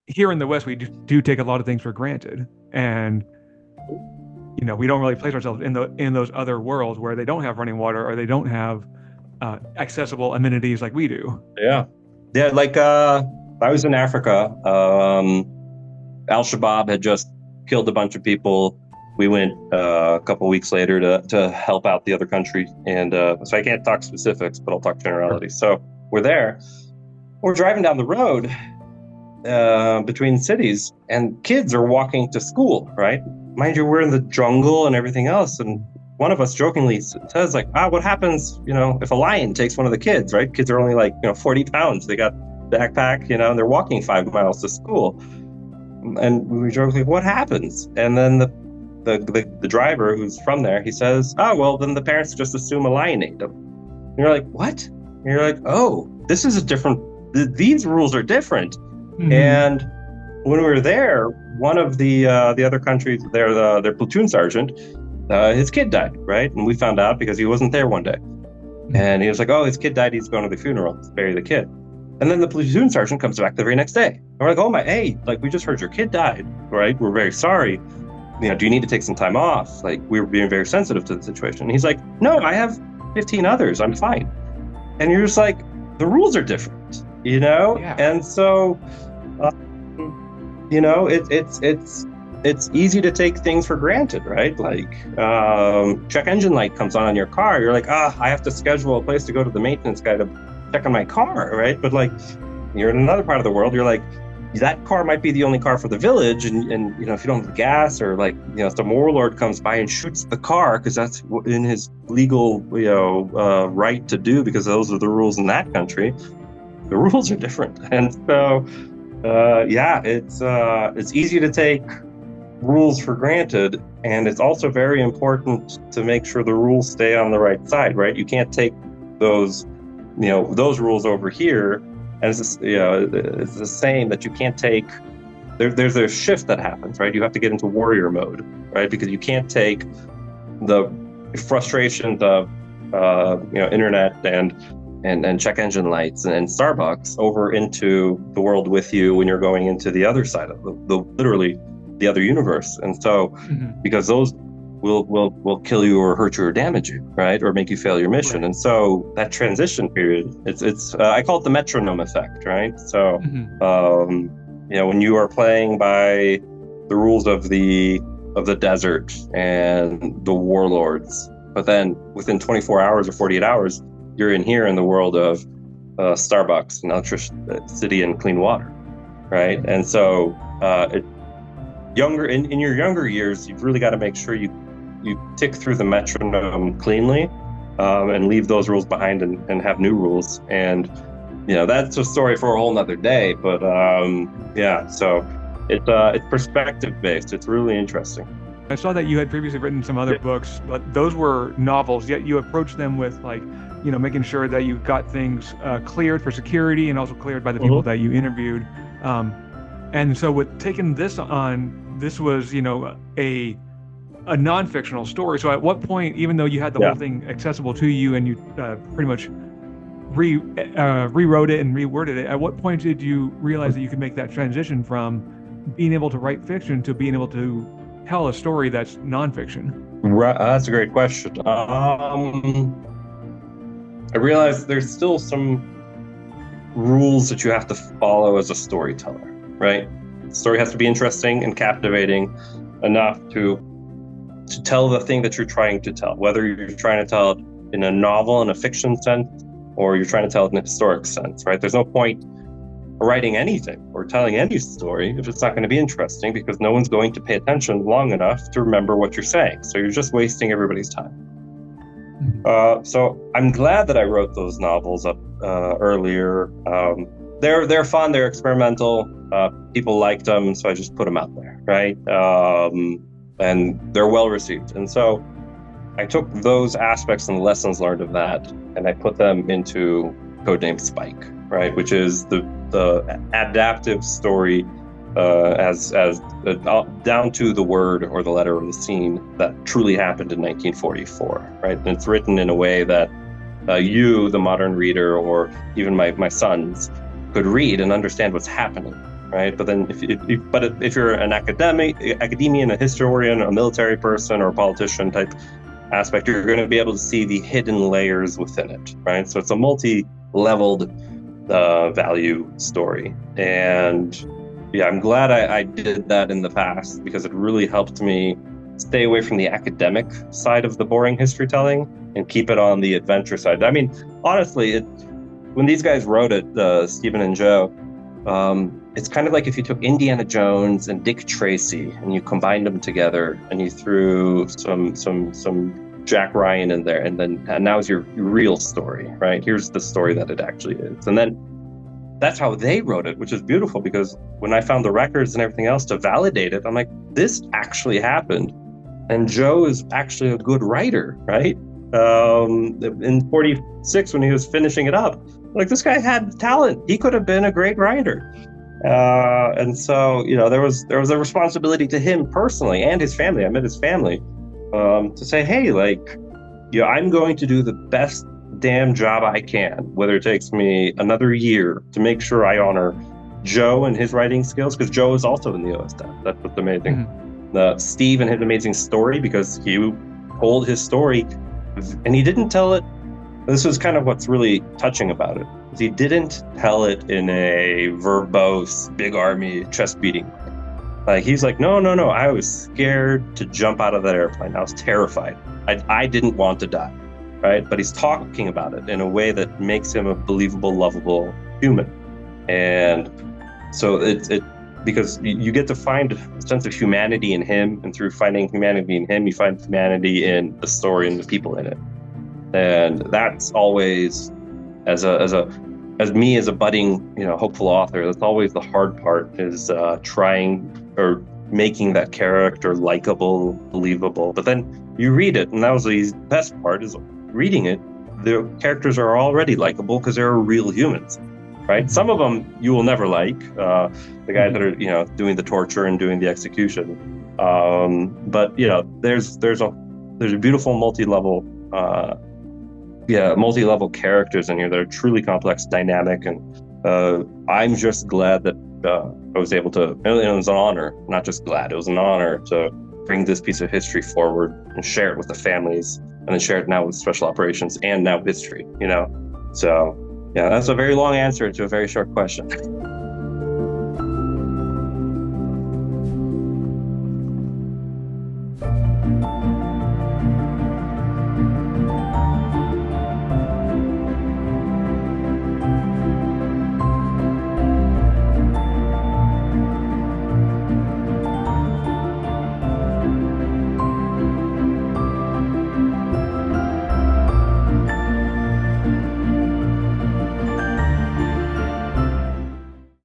here in the West, we do take a lot of things for granted, and we don't really place ourselves in those other worlds where they don't have running water or they don't have accessible amenities like we do. Yeah. Yeah, like I was in Africa. Al-Shabaab had just killed a bunch of people. We went a couple of weeks later to help out the other country. And so I can't talk specifics, but I'll talk generalities. So we're there. We're driving down the road between cities, and kids are walking to school, right? Mind you, we're in the jungle and everything else. And one of us jokingly says, like, what happens, if a lion takes one of the kids, right? Kids are only like, 40 pounds. They got backpack, and they're walking 5 miles to school. And we joke, like, what happens? And then the driver who's from there, he says, well, then the parents just assume a lion ate them. And you're like, what? And you're like, this is these rules are different. Mm-hmm. And when we were there, one of the other countries, their platoon sergeant, his kid died, right? And we found out because he wasn't there one day. And he was like, his kid died, he's going to the funeral, let's bury the kid. And then the platoon sergeant comes back the very next day. And we're like, hey, like, we just heard your kid died, right? We're very sorry. Do you need to take some time off? Like, we were being very sensitive to the situation. And he's like, no, I have 15 others, I'm fine. And you're just like, the rules are different, Yeah. And so, it's easy to take things for granted, right? Like, check engine light comes on your car. You're like, I have to schedule a place to go to the maintenance guy to check on my car, right? But like, you're in another part of the world, you're like, that car might be the only car for the village, and if you don't have gas, or like, some warlord comes by and shoots the car because that's in his legal right to do, because those are the rules in that country. The rules are different. And so it's easy to take rules for granted, and it's also very important to make sure the rules stay on the right side, right? You can't take those rules over here, and it's the same that you can't take. There's a shift that happens, right? You have to get into warrior mode, right? Because you can't take the frustrations of internet and check engine lights and Starbucks over into the world with you when you're going into the other side of literally the other universe. And so, because those will kill you or hurt you or damage you, right? Or make you fail your mission. Right. And so that transition period, it's I call it the Metronome Effect, right? So, when you are playing by the rules of the desert and the warlords, but then within 24 hours or 48 hours, you're in here in the world of Starbucks and electricity and clean water, right? And so, in your younger years, you've really got to make sure you tick through the metronome cleanly, and leave those rules behind and have new rules. And that's a story for a whole nother day. But so it's perspective based. It's really interesting. I saw that you had previously written some other books, but those were novels. Yet you approached them with making sure that you got things cleared for security and also cleared by the people that you interviewed. And so with taking this on, this was, a non-fictional story. So at what point, even though you had the whole thing accessible to you and you pretty much rewrote it and reworded it, at what point did you realize that you could make that transition from being able to write fiction to being able to tell a story that's nonfiction? Right, that's a great question. I realized there's still some rules that you have to follow as a storyteller, right? The story has to be interesting and captivating enough to tell the thing that you're trying to tell, whether you're trying to tell it in a novel, in a fiction sense, or you're trying to tell it in a historic sense, right? There's no point writing anything or telling any story if it's not going to be interesting, because no one's going to pay attention long enough to remember what you're saying. So you're just wasting everybody's time. So I'm glad that I wrote those novels up earlier. They're fun, they're experimental. People liked them, so I just put them out there, right? And they're well received. And so I took those aspects and the lessons learned of that, and I put them into Codename Spike, right? Which is the adaptive story as down to the word or the letter or the scene that truly happened in 1944, right? And it's written in a way that you, the modern reader, or even my sons, could read and understand what's happening. right? But then if you're an academician, a historian, a military person, or a politician type aspect, you're going to be able to see the hidden layers within it, right? So it's a multi-leveled value story. And yeah, I'm glad I did that in the past, because it really helped me stay away from the academic side of the boring history telling and keep it on the adventure side. I mean, honestly, when these guys wrote it, Stephen and Joe, it's kind of like if you took Indiana Jones and Dick Tracy and you combined them together and you threw some Jack Ryan in there, and now is your real story, right? Here's the story that it actually is. And then that's how they wrote it, which is beautiful, because when I found the records and everything else to validate it, I'm like, this actually happened. And Joe is actually a good writer, right? In 46, when he was finishing it up, like, this guy had talent. He could have been a great writer. And so, there was a responsibility to him personally and his family. I met his family, to say, hey, I'm going to do the best damn job I can, whether it takes me another year to make sure I honor Joe and his writing skills, because Joe is also in the OSF. That's what's amazing. Steve and his amazing story, because he told his story and he didn't tell it. This is kind of what's really touching about it. He didn't tell it in a verbose, big army, chest beating. Like, he's like, no, I was scared to jump out of that airplane. I was terrified. I didn't want to die, right? But he's talking about it in a way that makes him a believable, lovable human. And so because you get to find a sense of humanity in him, and through finding humanity in him, you find humanity in the story and the people in it. And that's always, as me as a budding, hopeful author, that's always the hard part, is trying or making that character likable, believable. But then you read it, and that was the best part, is reading it. The characters are already likable because they're real humans, right? Some of them you will never like, the guys that are doing the torture and doing the execution. But there's a beautiful multi-level characters in here that are truly complex, dynamic, and I'm just glad that I was able to. It was an honor, not just glad. It was an honor to bring this piece of history forward and share it with the families, and then share it now with special operations and now history. So yeah, that's a very long answer to a very short question.